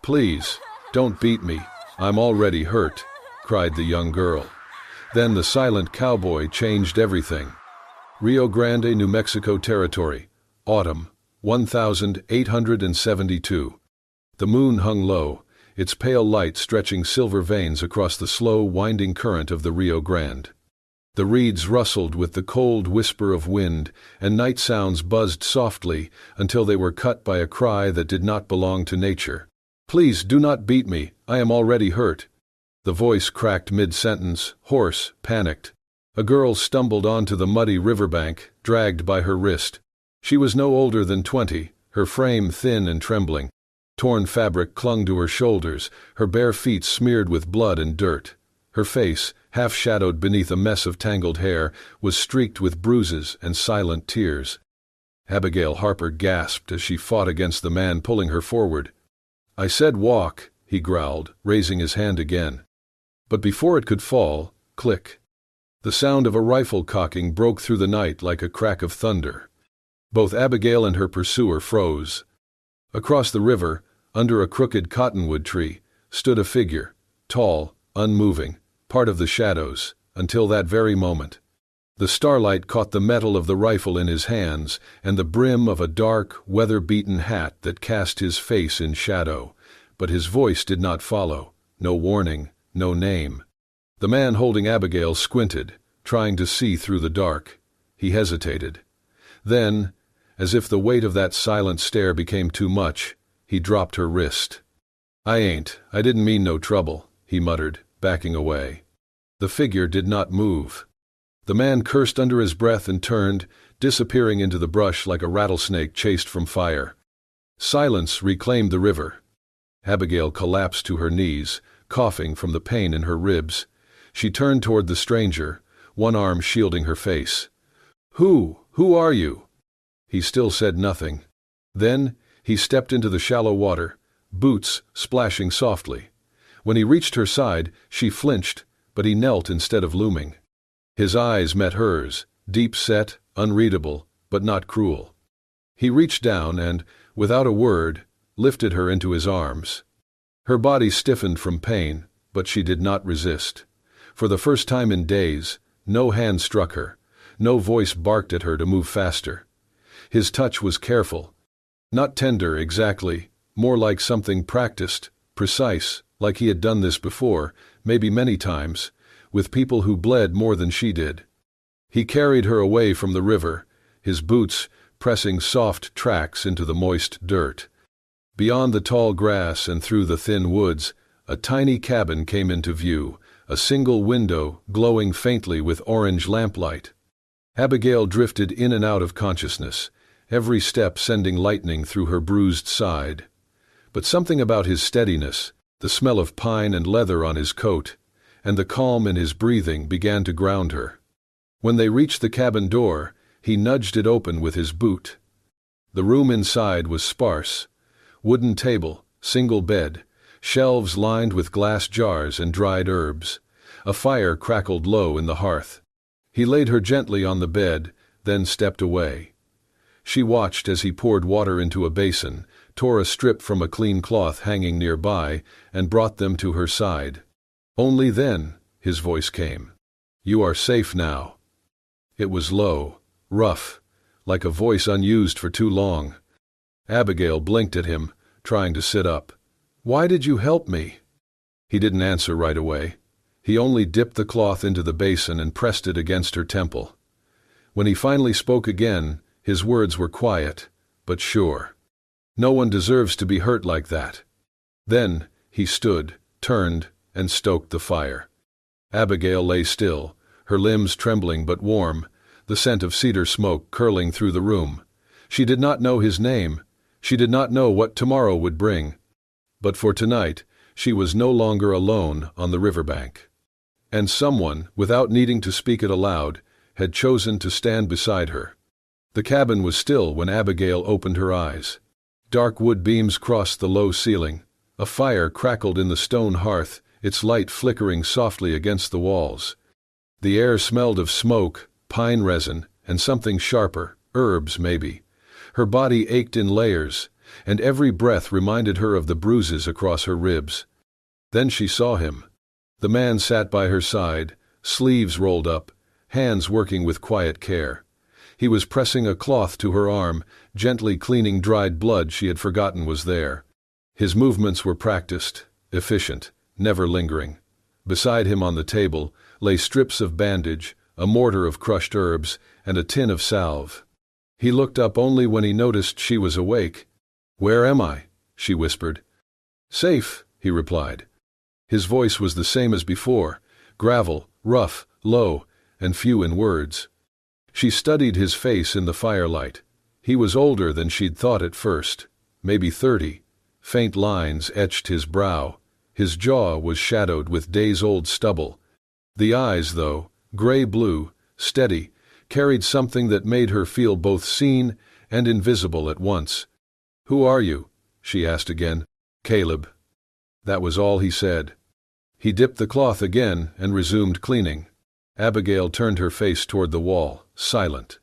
"Please, don't beat me. I'm already hurt," cried the young girl. Then the silent cowboy changed everything. Rio Grande, New Mexico Territory, autumn, 1872. The moon hung low, its pale light stretching silver veins across the slow, winding current of the Rio Grande. The reeds rustled with the cold whisper of wind, and night sounds buzzed softly until they were cut by a cry that did not belong to nature. "Please do not beat me, I am already hurt." The voice cracked mid-sentence, hoarse, panicked. A girl stumbled onto the muddy riverbank, dragged by her wrist. She was no older than 20, her frame thin and trembling. Torn fabric clung to her shoulders, her bare feet smeared with blood and dirt. Her face, half-shadowed beneath a mess of tangled hair, was streaked with bruises and silent tears. Abigail Harper gasped as she fought against the man pulling her forward. "I said walk," he growled, raising his hand again. But before it could fall, click. The sound of a rifle cocking broke through the night like a crack of thunder. Both Abigail and her pursuer froze. Across the river, under a crooked cottonwood tree, stood a figure, tall, unmoving, part of the shadows, until that very moment. The starlight caught the metal of the rifle in his hands and the brim of a dark, weather-beaten hat that cast his face in shadow, but his voice did not follow, no warning, no name. The man holding Abigail squinted, trying to see through the dark. He hesitated. Then, as if the weight of that silent stare became too much, he dropped her wrist. I didn't mean no trouble," he muttered, backing away. The figure did not move. The man cursed under his breath and turned, disappearing into the brush like a rattlesnake chased from fire. Silence reclaimed the river. Abigail collapsed to her knees, coughing from the pain in her ribs. She turned toward the stranger, one arm shielding her face. Who are you?" He still said nothing. Then he stepped into the shallow water, boots splashing softly. When he reached her side, she flinched, but he knelt instead of looming. His eyes met hers, deep-set, unreadable, but not cruel. He reached down and, without a word, lifted her into his arms. Her body stiffened from pain, but she did not resist. For the first time in days, no hand struck her, no voice barked at her to move faster. His touch was careful, not tender exactly, more like something practiced, precise, like he had done this before, maybe many times, with people who bled more than she did. He carried her away from the river, his boots pressing soft tracks into the moist dirt. Beyond the tall grass and through the thin woods, a tiny cabin came into view, a single window glowing faintly with orange lamplight. Abigail drifted in and out of consciousness, every step sending lightning through her bruised side. But something about his steadiness, the smell of pine and leather on his coat, and the calm in his breathing began to ground her. When they reached the cabin door, he nudged it open with his boot. The room inside was sparse. Wooden table, single bed, shelves lined with glass jars and dried herbs. A fire crackled low in the hearth. He laid her gently on the bed, then stepped away. She watched as he poured water into a basin, tore a strip from a clean cloth hanging nearby, and brought them to her side. Only then, his voice came. "You are safe now." It was low, rough, like a voice unused for too long. Abigail blinked at him, trying to sit up. "Why did you help me?" He didn't answer right away. He only dipped the cloth into the basin and pressed it against her temple. When he finally spoke again, his words were quiet, but sure. "No one deserves to be hurt like that." Then he stood, turned, and stoked the fire. Abigail lay still, her limbs trembling but warm, the scent of cedar smoke curling through the room. She did not know his name. She did not know what tomorrow would bring. But for tonight, she was no longer alone on the riverbank. And someone, without needing to speak it aloud, had chosen to stand beside her. The cabin was still when Abigail opened her eyes. Dark wood beams crossed the low ceiling. A fire crackled in the stone hearth, its light flickering softly against the walls. The air smelled of smoke, pine resin, and something sharper, herbs maybe. Her body ached in layers, and every breath reminded her of the bruises across her ribs. Then she saw him. The man sat by her side, sleeves rolled up, hands working with quiet care. He was pressing a cloth to her arm, gently cleaning dried blood she had forgotten was there. His movements were practiced, efficient, never lingering. Beside him on the table lay strips of bandage, a mortar of crushed herbs, and a tin of salve. He looked up only when he noticed she was awake. "Where am I?" she whispered. "Safe," he replied. His voice was the same as before, gravel, rough, low, and few in words. She studied his face in the firelight. He was older than she'd thought at first, maybe 30. Faint lines etched his brow. His jaw was shadowed with days-old stubble. The eyes, though, gray-blue, steady, carried something that made her feel both seen and invisible at once. "Who are you?" she asked again. "Caleb." That was all he said. He dipped the cloth again and resumed cleaning. Abigail turned her face toward the wall, silent.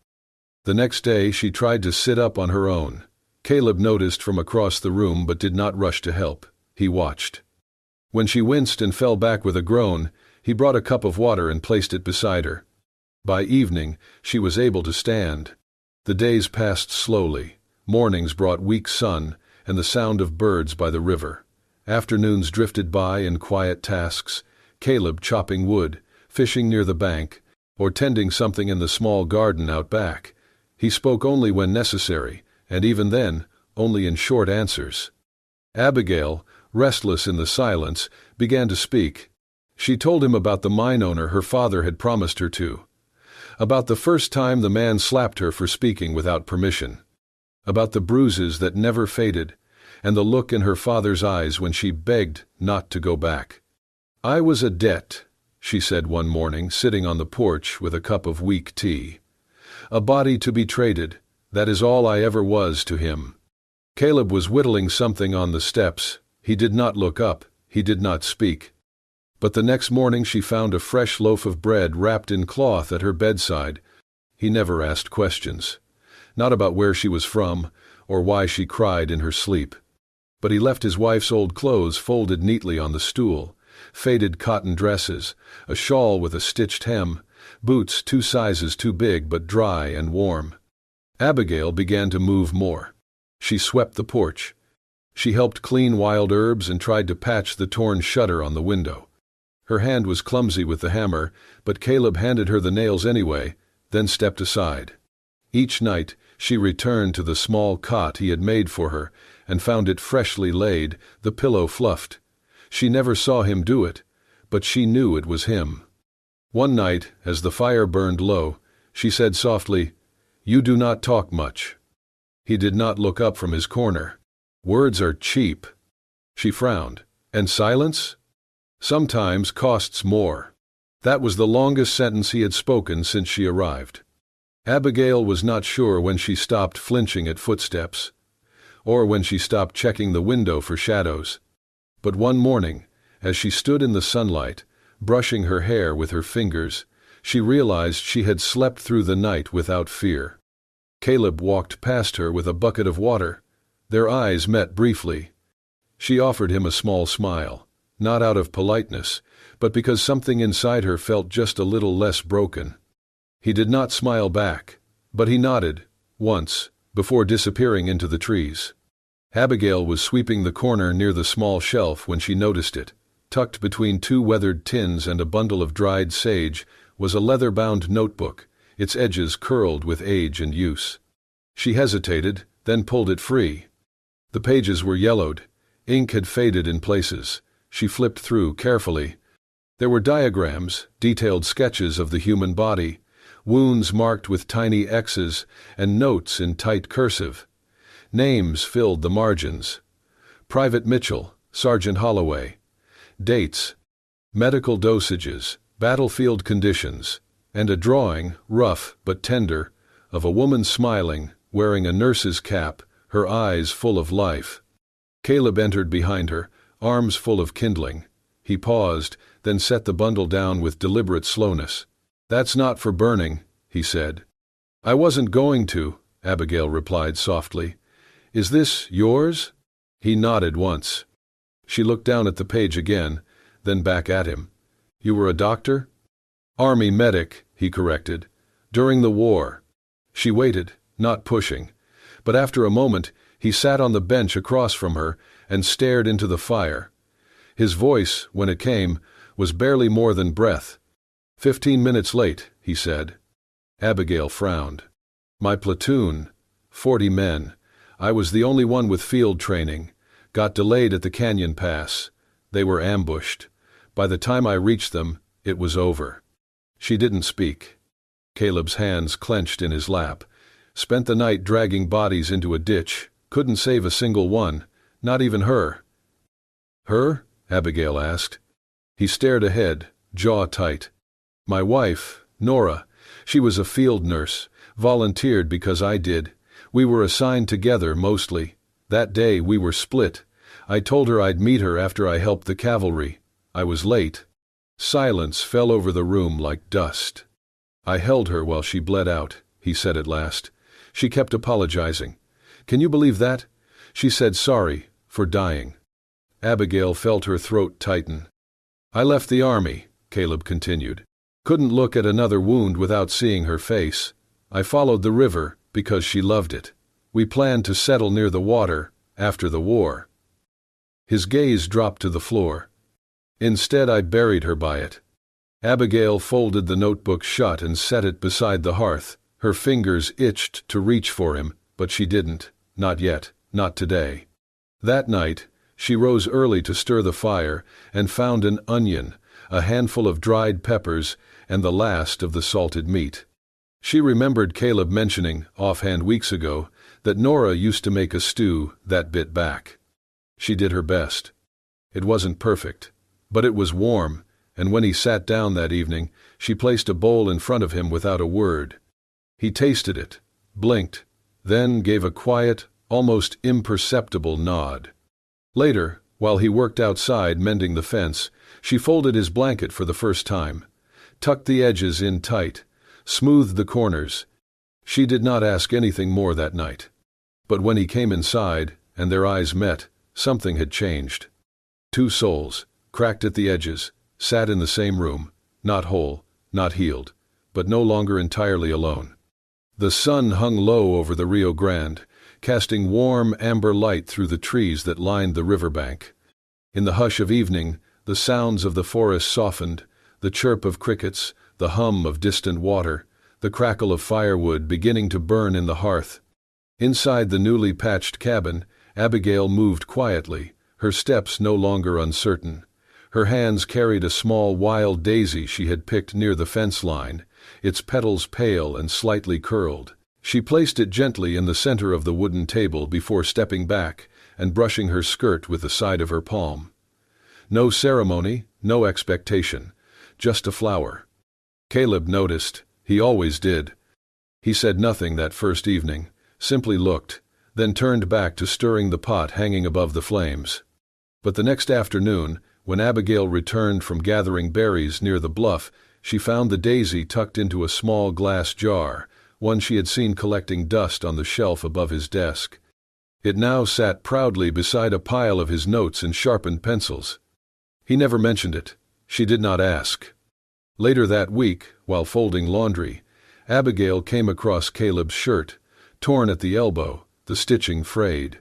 The next day she tried to sit up on her own. Caleb noticed from across the room but did not rush to help. He watched. When she winced and fell back with a groan, he brought a cup of water and placed it beside her. By evening, she was able to stand. The days passed slowly. Mornings brought weak sun and the sound of birds by the river. Afternoons drifted by in quiet tasks, Caleb chopping wood, fishing near the bank, or tending something in the small garden out back. He spoke only when necessary, and even then, only in short answers. Abigail, restless in the silence, began to speak. She told him about the mine owner her father had promised her to. About the first time the man slapped her for speaking without permission. About the bruises that never faded, and the look in her father's eyes when she begged not to go back. "I was a debt," she said one morning, sitting on the porch with a cup of weak tea. "A body to be traded, that is all I ever was to him." Caleb was whittling something on the steps. He did not look up, he did not speak. But the next morning she found a fresh loaf of bread wrapped in cloth at her bedside. He never asked questions, not about where she was from, or why she cried in her sleep. But he left his wife's old clothes folded neatly on the stool, faded cotton dresses, a shawl with a stitched hem, boots 2 sizes too big but dry and warm. Abigail began to move more. She swept the porch. She helped clean wild herbs and tried to patch the torn shutter on the window. Her hand was clumsy with the hammer, but Caleb handed her the nails anyway, then stepped aside. Each night she returned to the small cot he had made for her and found it freshly laid, the pillow fluffed. She never saw him do it, but she knew it was him. One night, as the fire burned low, she said softly, "You do not talk much." He did not look up from his corner. "Words are cheap." She frowned. "And silence?" "Sometimes costs more." That was the longest sentence he had spoken since she arrived. Abigail was not sure when she stopped flinching at footsteps, or when she stopped checking the window for shadows. But one morning, as she stood in the sunlight, brushing her hair with her fingers, she realized she had slept through the night without fear. Caleb walked past her with a bucket of water. Their eyes met briefly. She offered him a small smile, not out of politeness, but because something inside her felt just a little less broken. He did not smile back, but he nodded, once, before disappearing into the trees. Abigail was sweeping the corner near the small shelf when she noticed it. Tucked between 2 weathered tins and a bundle of dried sage was a leather-bound notebook, its edges curled with age and use. She hesitated, then pulled it free. The pages were yellowed. Ink had faded in places. She flipped through carefully. There were diagrams, detailed sketches of the human body, wounds marked with tiny X's, and notes in tight cursive. Names filled the margins. Private Mitchell, Sergeant Holloway. Dates, medical dosages, battlefield conditions, and a drawing, rough but tender, of a woman smiling, wearing a nurse's cap, her eyes full of life. Caleb entered behind her, arms full of kindling. He paused, then set the bundle down with deliberate slowness. "That's not for burning," he said. "I wasn't going to," Abigail replied softly. "Is this yours?" He nodded once. She looked down at the page again, then back at him. "You were a doctor?" "Army medic," he corrected. "During the war." She waited, not pushing, but after a moment he sat on the bench across from her and stared into the fire. His voice, when it came, was barely more than breath. 15 minutes late, he said. Abigail frowned. "My platoon, 40 men. I was the only one with field training. Got delayed at the canyon pass. They were ambushed. By the time I reached them, it was over." She didn't speak. Caleb's hands clenched in his lap. "Spent the night dragging bodies into a ditch. Couldn't save a single one. Not even her." "Her?" Abigail asked. He stared ahead, jaw tight. "My wife, Nora. She was a field nurse. Volunteered because I did. We were assigned together, mostly. That day we were split. I told her I'd meet her after I helped the cavalry. I was late." Silence fell over the room like dust. "I held her while she bled out," he said at last. "She kept apologizing. Can you believe that? She said sorry for dying." Abigail felt her throat tighten. "I left the army," Caleb continued. "Couldn't look at another wound without seeing her face. I followed the river because she loved it. We planned to settle near the water after the war." His gaze dropped to the floor. "Instead, I buried her by it." Abigail folded the notebook shut and set it beside the hearth. Her fingers itched to reach for him, but she didn't. Not yet. Not today. That night, she rose early to stir the fire and found an onion, a handful of dried peppers, and the last of the salted meat. She remembered Caleb mentioning, offhand weeks ago, that Nora used to make a stew that bit back. She did her best. It wasn't perfect, but it was warm, and when he sat down that evening, she placed a bowl in front of him without a word. He tasted it, blinked, then gave a quiet, almost imperceptible nod. Later, while he worked outside mending the fence, she folded his blanket for the first time, tucked the edges in tight, smoothed the corners. She did not ask anything more that night. But when he came inside, and their eyes met, something had changed. Two souls, cracked at the edges, sat in the same room, not whole, not healed, but no longer entirely alone. The sun hung low over the Rio Grande, casting warm amber light through the trees that lined the riverbank. In the hush of evening, the sounds of the forest softened, the chirp of crickets, the hum of distant water, the crackle of firewood beginning to burn in the hearth. Inside the newly patched cabin, Abigail moved quietly, her steps no longer uncertain. Her hands carried a small wild daisy she had picked near the fence line, its petals pale and slightly curled. She placed it gently in the center of the wooden table before stepping back and brushing her skirt with the side of her palm. No ceremony, no expectation, just a flower. Caleb noticed. He always did. He said nothing that first evening, simply looked, then turned back to stirring the pot hanging above the flames. But the next afternoon, when Abigail returned from gathering berries near the bluff, she found the daisy tucked into a small glass jar, one she had seen collecting dust on the shelf above his desk. It now sat proudly beside a pile of his notes and sharpened pencils. He never mentioned it. She did not ask. Later that week, while folding laundry, Abigail came across Caleb's shirt, torn at the elbow, the stitching frayed.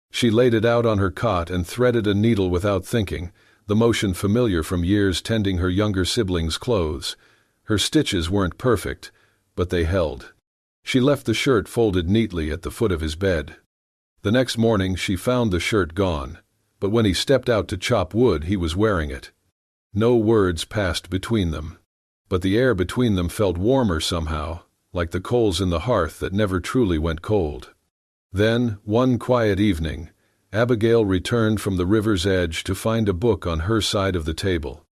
She laid it out on her cot and threaded a needle without thinking, the motion familiar from years tending her younger siblings' clothes. Her stitches weren't perfect, but they held. She left the shirt folded neatly at the foot of his bed. The next morning she found the shirt gone, but when he stepped out to chop wood he was wearing it. No words passed between them, but the air between them felt warmer somehow, like the coals in the hearth that never truly went cold. Then, one quiet evening, Abigail returned from the river's edge to find a book on her side of the table.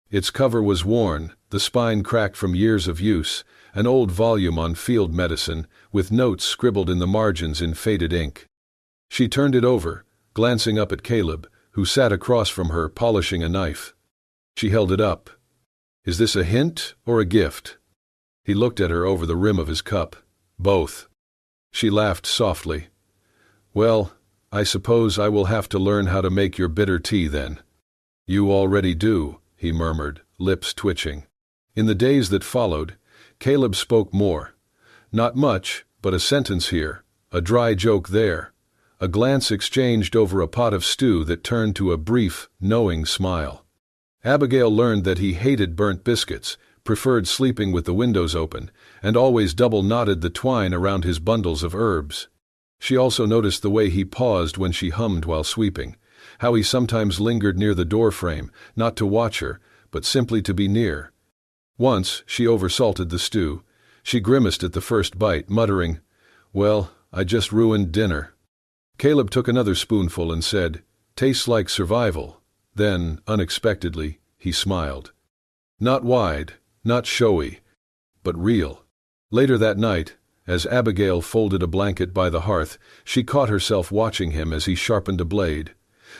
Its cover was worn, the spine cracked from years of use, an old volume on field medicine, with notes scribbled in the margins in faded ink. She turned it over, glancing up at Caleb, who sat across from her polishing a knife. She held it up. "Is this a hint or a gift?" He looked at her over the rim of his cup. "Both." She laughed softly. "Well, I suppose I will have to learn how to make your bitter tea then." "You already do," he murmured, lips twitching. In the days that followed, Caleb spoke more. Not much, but a sentence here, a dry joke there, a glance exchanged over a pot of stew that turned to a brief, knowing smile. Abigail learned that he hated burnt biscuits, preferred sleeping with the windows open, and always double-knotted the twine around his bundles of herbs. She also noticed the way he paused when she hummed while sweeping, how he sometimes lingered near the doorframe, not to watch her, but simply to be near. Once she oversalted the stew. She grimaced at the first bite, muttering, "Well, I just ruined dinner." Caleb took another spoonful and said, "Tastes like survival." Then, unexpectedly, he smiled. Not wide, not showy, but real. Later that night, as Abigail folded a blanket by the hearth, she caught herself watching him as he sharpened a blade.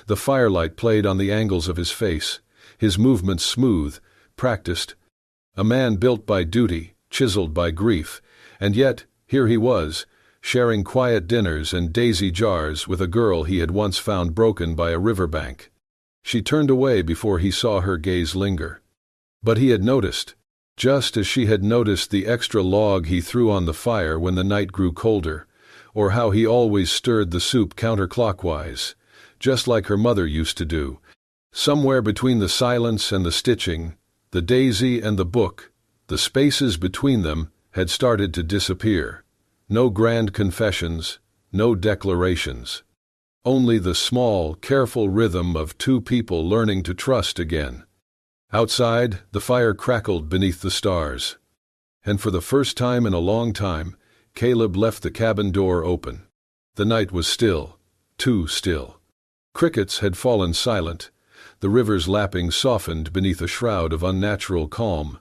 The firelight played on the angles of his face, his movements smooth, practiced. A man built by duty, chiseled by grief, and yet, here he was, sharing quiet dinners and daisy jars with a girl he had once found broken by a riverbank. She turned away before he saw her gaze linger. But he had noticed, just as she had noticed the extra log he threw on the fire when the night grew colder, or how he always stirred the soup counterclockwise, just like her mother used to do. Somewhere between the silence and the stitching, the daisy and the book, the spaces between them had started to disappear. No grand confessions, no declarations. Only the small, careful rhythm of two people learning to trust again. Outside, the fire crackled beneath the stars. And for the first time in a long time, Caleb left the cabin door open. The night was still, too still. Crickets had fallen silent. The river's lapping softened beneath a shroud of unnatural calm.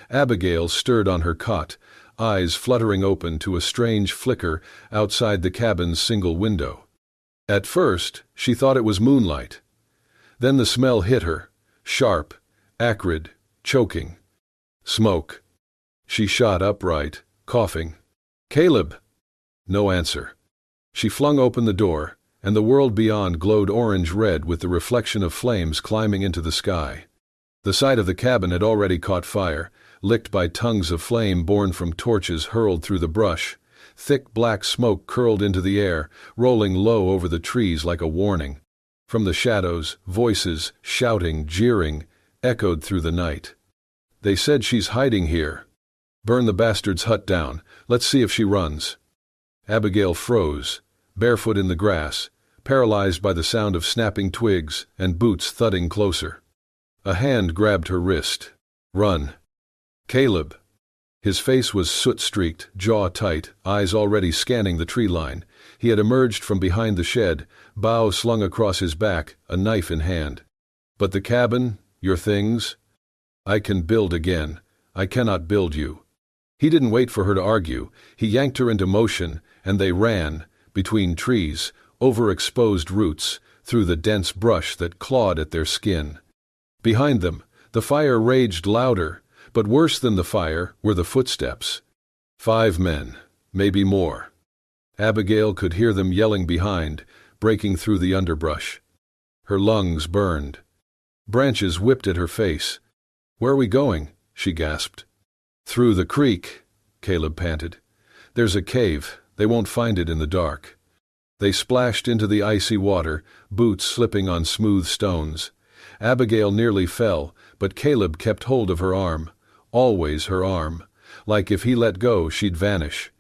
Abigail stirred on her cot, eyes fluttering open to a strange flicker outside the cabin's single window. At first, she thought it was moonlight. Then the smell hit her, sharp, acrid, choking. Smoke. She shot upright, coughing. "Caleb!" No answer. She flung open the door, and the world beyond glowed orange-red with the reflection of flames climbing into the sky. The side of the cabin had already caught fire, licked by tongues of flame borne from torches hurled through the brush. Thick black smoke curled into the air, rolling low over the trees like a warning. From the shadows, voices, shouting, jeering, echoed through the night. "They said she's hiding here. Burn the bastard's hut down. Let's see if she runs." Abigail froze, barefoot in the grass, paralyzed by the sound of snapping twigs and boots thudding closer. A hand grabbed her wrist. "Run." "Caleb." His face was soot-streaked, jaw tight, eyes already scanning the tree line. He had emerged from behind the shed, bow slung across his back, a knife in hand. "But the cabin, your things?" "I can build again. I cannot build you." He didn't wait for her to argue. He yanked her into motion, and they ran, between trees, over exposed roots, through the dense brush that clawed at their skin. Behind them, the fire raged louder, but worse than the fire were the footsteps. 5 men, maybe more. Abigail could hear them yelling behind, breaking through the underbrush. Her lungs burned. Branches whipped at her face. "Where are we going?" she gasped. "Through the creek," Caleb panted. "There's a cave. They won't find it in the dark." They splashed into the icy water, boots slipping on smooth stones. Abigail nearly fell, but Caleb kept hold of her arm. Always her arm. Like if he let go, she'd vanish.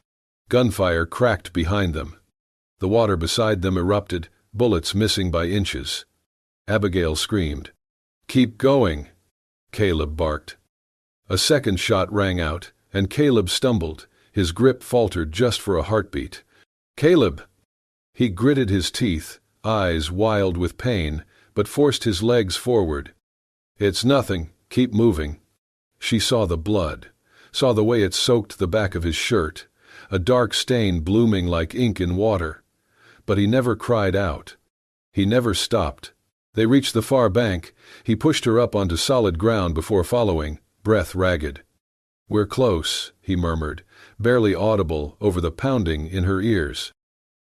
Gunfire cracked behind them. The water beside them erupted, bullets missing by inches. Abigail screamed. "Keep going," Caleb barked. A second shot rang out, and Caleb stumbled. His grip faltered just for a heartbeat. "Caleb!" He gritted his teeth, eyes wild with pain, but forced his legs forward. "It's nothing. Keep moving." She saw the blood, saw the way it soaked the back of his shirt, a dark stain blooming like ink in water. But he never cried out. He never stopped. They reached the far bank. He pushed her up onto solid ground before following, breath ragged. "We're close," he murmured, barely audible over the pounding in her ears.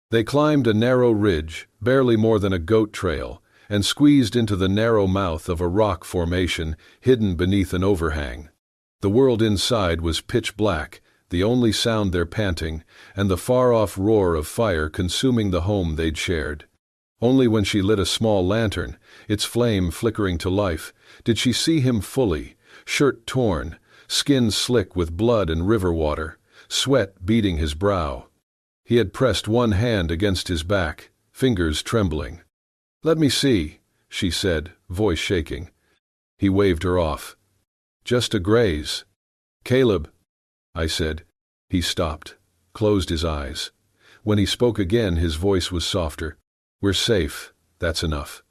They climbed a narrow ridge, barely more than a goat trail, and squeezed into the narrow mouth of a rock formation hidden beneath an overhang. The world inside was pitch black, the only sound their panting, and the far-off roar of fire consuming the home they'd shared. Only when she lit a small lantern, its flame flickering to life, did she see him fully, shirt torn, skin slick with blood and river water, sweat beading his brow. He had pressed one hand against his back, fingers trembling. "Let me see," she said, voice shaking. He waved her off. "Just a graze." "Caleb," I said. He stopped, closed his eyes. When he spoke again, his voice was softer. "We're safe, that's enough."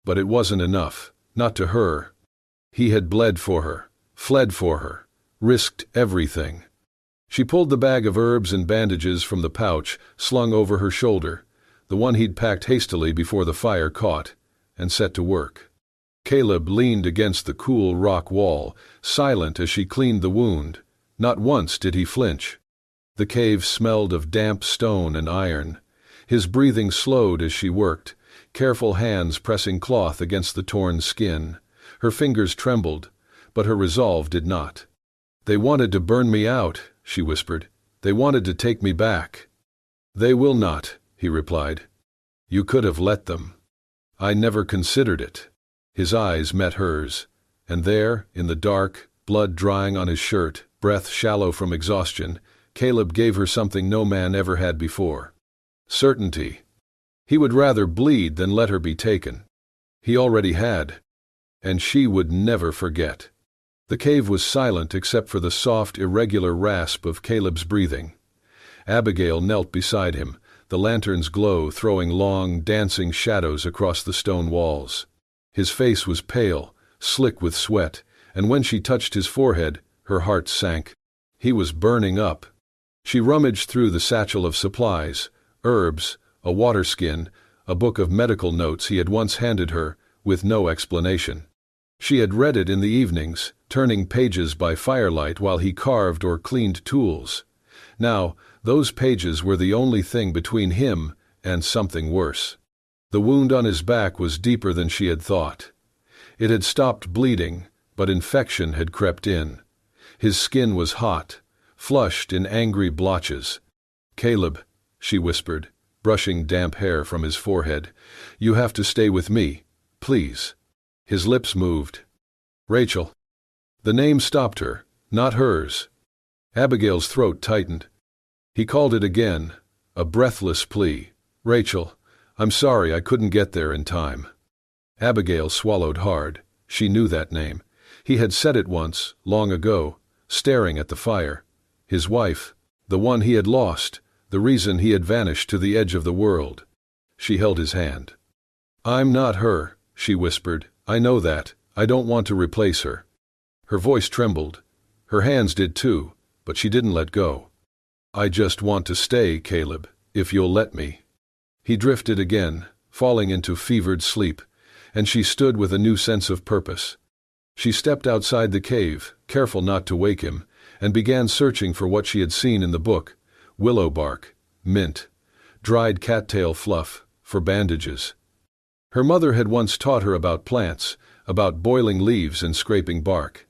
But it wasn't enough, not to her. He had bled for her, fled for her, risked everything. She pulled the bag of herbs and bandages from the pouch slung over her shoulder, the one he'd packed hastily before the fire caught, and set to work. Caleb leaned against the cool rock wall, silent as she cleaned the wound. Not once did he flinch. The cave smelled of damp stone and iron. His breathing slowed as she worked, careful hands pressing cloth against the torn skin. Her fingers trembled, but her resolve did not. "They wanted to burn me out," she whispered. "They wanted to take me back." "They will not," he replied. "You could have let them." "I never considered it." His eyes met hers, and there, in the dark, blood drying on his shirt, breath shallow from exhaustion, Caleb gave her something no man ever had before. Certainty. He would rather bleed than let her be taken. He already had. And she would never forget. The cave was silent except for the soft, irregular rasp of Caleb's breathing. Abigail knelt beside him, the lantern's glow throwing long, dancing shadows across the stone walls. His face was pale, slick with sweat, and when she touched his forehead, her heart sank. He was burning up. She rummaged through the satchel of supplies, herbs, a water skin, a book of medical notes he had once handed her, with no explanation. She had read it in the evenings, turning pages by firelight while he carved or cleaned tools. Now, those pages were the only thing between him and something worse. The wound on his back was deeper than she had thought. It had stopped bleeding, but infection had crept in. His skin was hot, flushed in angry blotches. "Caleb," she whispered, brushing damp hair from his forehead, "you have to stay with me, please." His lips moved. "Rachel." The name stopped her, not hers. Abigail's throat tightened. He called it again, a breathless plea. "Rachel, I'm sorry I couldn't get there in time." Abigail swallowed hard. She knew that name. He had said it once, long ago, staring at the fire. His wife, the one he had lost, the reason he had vanished to the edge of the world. She held his hand. "I'm not her," she whispered. "I know that. I don't want to replace her." Her voice trembled. Her hands did too, but she didn't let go. "I just want to stay, Caleb, if you'll let me." He drifted again, falling into fevered sleep, and she stood with a new sense of purpose. She stepped outside the cave, careful not to wake him, and began searching for what she had seen in the book: willow bark, mint, dried cattail fluff, for bandages. Her mother had once taught her about plants, about boiling leaves and scraping bark.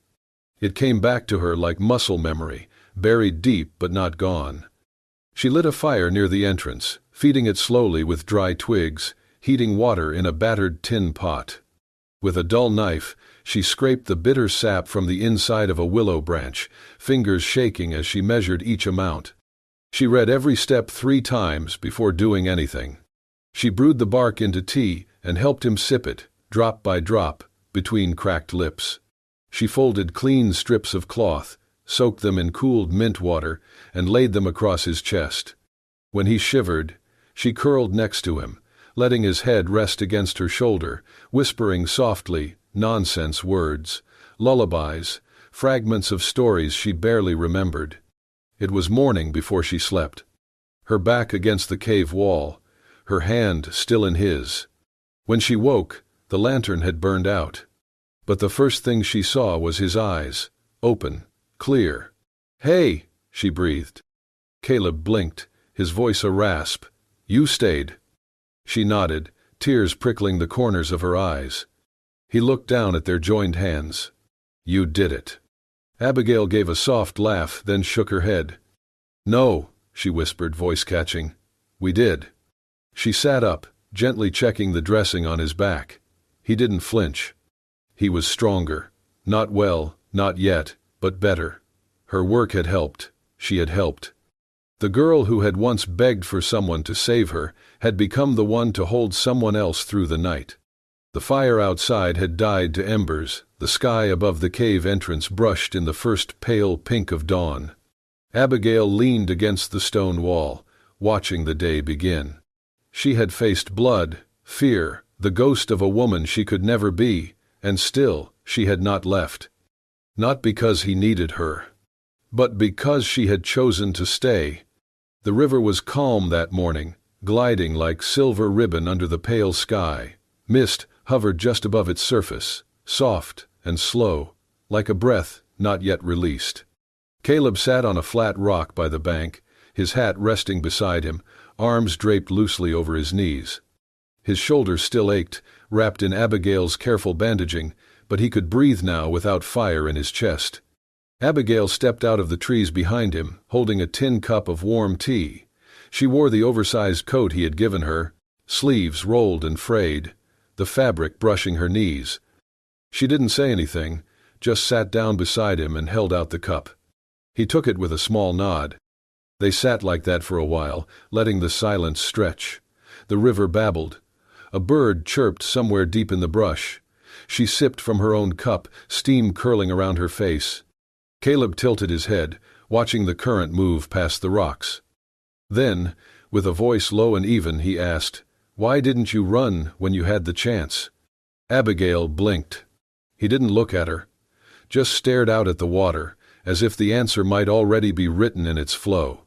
It came back to her like muscle memory, buried deep but not gone. She lit a fire near the entrance, feeding it slowly with dry twigs, heating water in a battered tin pot. With a dull knife, she scraped the bitter sap from the inside of a willow branch, fingers shaking as she measured each amount. She read every step 3 times before doing anything. She brewed the bark into tea and helped him sip it, drop by drop, between cracked lips. She folded clean strips of cloth, soaked them in cooled mint water, and laid them across his chest. When he shivered, she curled next to him, letting his head rest against her shoulder, whispering softly, nonsense words, lullabies, fragments of stories she barely remembered. It was morning before she slept. Her back against the cave wall, her hand still in his. When she woke, the lantern had burned out. But the first thing she saw was his eyes, open, clear. "Hey!" she breathed. Caleb blinked, his voice a rasp. "You stayed." She nodded, tears prickling the corners of her eyes. He looked down at their joined hands. "You did it." Abigail gave a soft laugh, then shook her head. "No," she whispered, voice catching. "We did." She sat up, gently checking the dressing on his back. He didn't flinch. He was stronger. Not well, not yet, but better. Her work had helped. She had helped. The girl who had once begged for someone to save her had become the one to hold someone else through the night. The fire outside had died to embers, the sky above the cave entrance brushed in the first pale pink of dawn. Abigail leaned against the stone wall, watching the day begin. She had faced blood, fear, the ghost of a woman she could never be, and still she had not left. Not because he needed her, but because she had chosen to stay. The river was calm that morning, gliding like silver ribbon under the pale sky. Mist hovered just above its surface, soft and slow, like a breath not yet released. Caleb sat on a flat rock by the bank, his hat resting beside him, arms draped loosely over his knees. His shoulders still ached, wrapped in Abigail's careful bandaging, but he could breathe now without fire in his chest. Abigail stepped out of the trees behind him, holding a tin cup of warm tea. She wore the oversized coat he had given her, sleeves rolled and frayed, the fabric brushing her knees. She didn't say anything, just sat down beside him and held out the cup. He took it with a small nod. They sat like that for a while, letting the silence stretch. The river babbled. A bird chirped somewhere deep in the brush. She sipped from her own cup, steam curling around her face. Caleb tilted his head, watching the current move past the rocks. Then, with a voice low and even, he asked, "Why didn't you run when you had the chance?" Abigail blinked. He didn't look at her, just stared out at the water, as if the answer might already be written in its flow.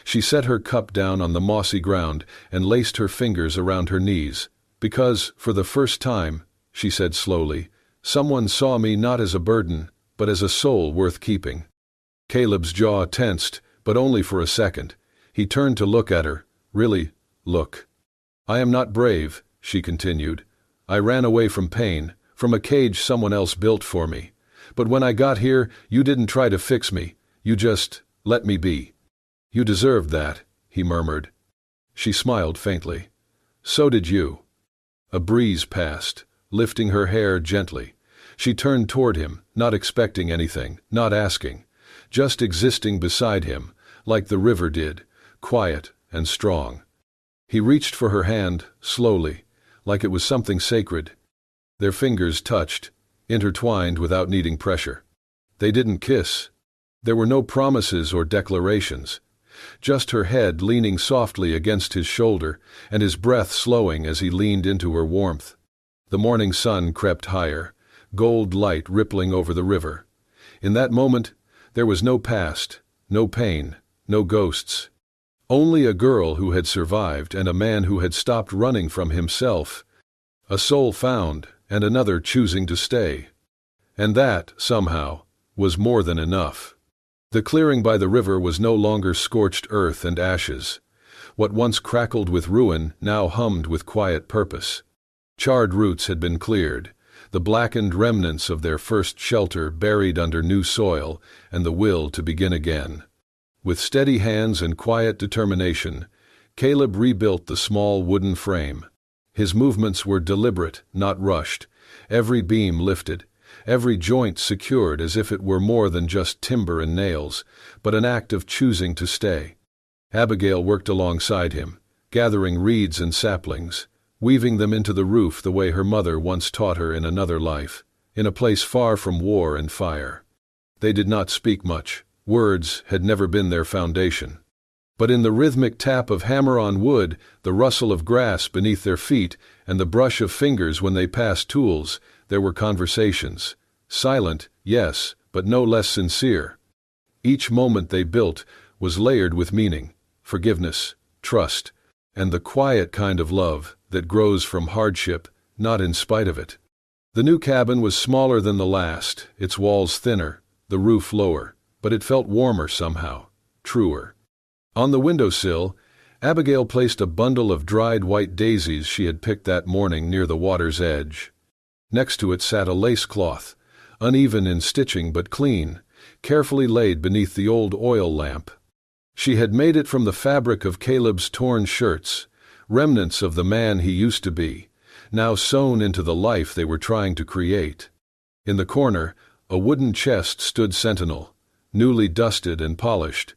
She set her cup down on the mossy ground and laced her fingers around her knees. "Because, for the first time," she said slowly, "someone saw me not as a burden, but as a soul worth keeping." Caleb's jaw tensed, but only for a second. He turned to look at her. "Really, look." "I am not brave," she continued. "I ran away from pain, from a cage someone else built for me. But when I got here, you didn't try to fix me. You just let me be." "You deserved that," he murmured. She smiled faintly. "So did you." A breeze passed, lifting her hair gently. She turned toward him, not expecting anything, not asking, just existing beside him, like the river did, quiet and strong. He reached for her hand, slowly, like it was something sacred. Their fingers touched, intertwined without needing pressure. They didn't kiss. There were no promises or declarations. Just her head leaning softly against his shoulder, and his breath slowing as he leaned into her warmth. The morning sun crept higher, gold light rippling over the river. In that moment, there was no past, no pain, no ghosts. Only a girl who had survived and a man who had stopped running from himself. A soul found, and another choosing to stay. And that, somehow, was more than enough. The clearing by the river was no longer scorched earth and ashes. What once crackled with ruin now hummed with quiet purpose. Charred roots had been cleared, the blackened remnants of their first shelter buried under new soil, and the will to begin again. With steady hands and quiet determination, Caleb rebuilt the small wooden frame. His movements were deliberate, not rushed, every beam lifted, every joint secured as if it were more than just timber and nails, but an act of choosing to stay. Abigail worked alongside him, gathering reeds and saplings, weaving them into the roof the way her mother once taught her in another life, in a place far from war and fire. They did not speak much. Words had never been their foundation. But in the rhythmic tap of hammer on wood, the rustle of grass beneath their feet, and the brush of fingers when they passed tools, there were conversations. Silent, yes, but no less sincere. Each moment they built was layered with meaning, forgiveness, trust, and the quiet kind of love that grows from hardship, not in spite of it. The new cabin was smaller than the last, its walls thinner, the roof lower, but it felt warmer somehow, truer. On the windowsill, Abigail placed a bundle of dried white daisies she had picked that morning near the water's edge. Next to it sat a lace cloth, uneven in stitching but clean, carefully laid beneath the old oil lamp. She had made it from the fabric of Caleb's torn shirts, remnants of the man he used to be, now sewn into the life they were trying to create. In the corner, a wooden chest stood sentinel, newly dusted and polished.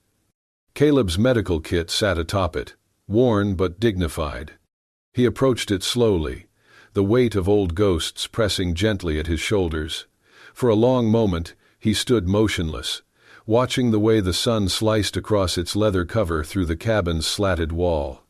Caleb's medical kit sat atop it, worn but dignified. He approached it slowly, the weight of old ghosts pressing gently at his shoulders. For a long moment, he stood motionless, watching the way the sun sliced across its leather cover through the cabin's slatted wall.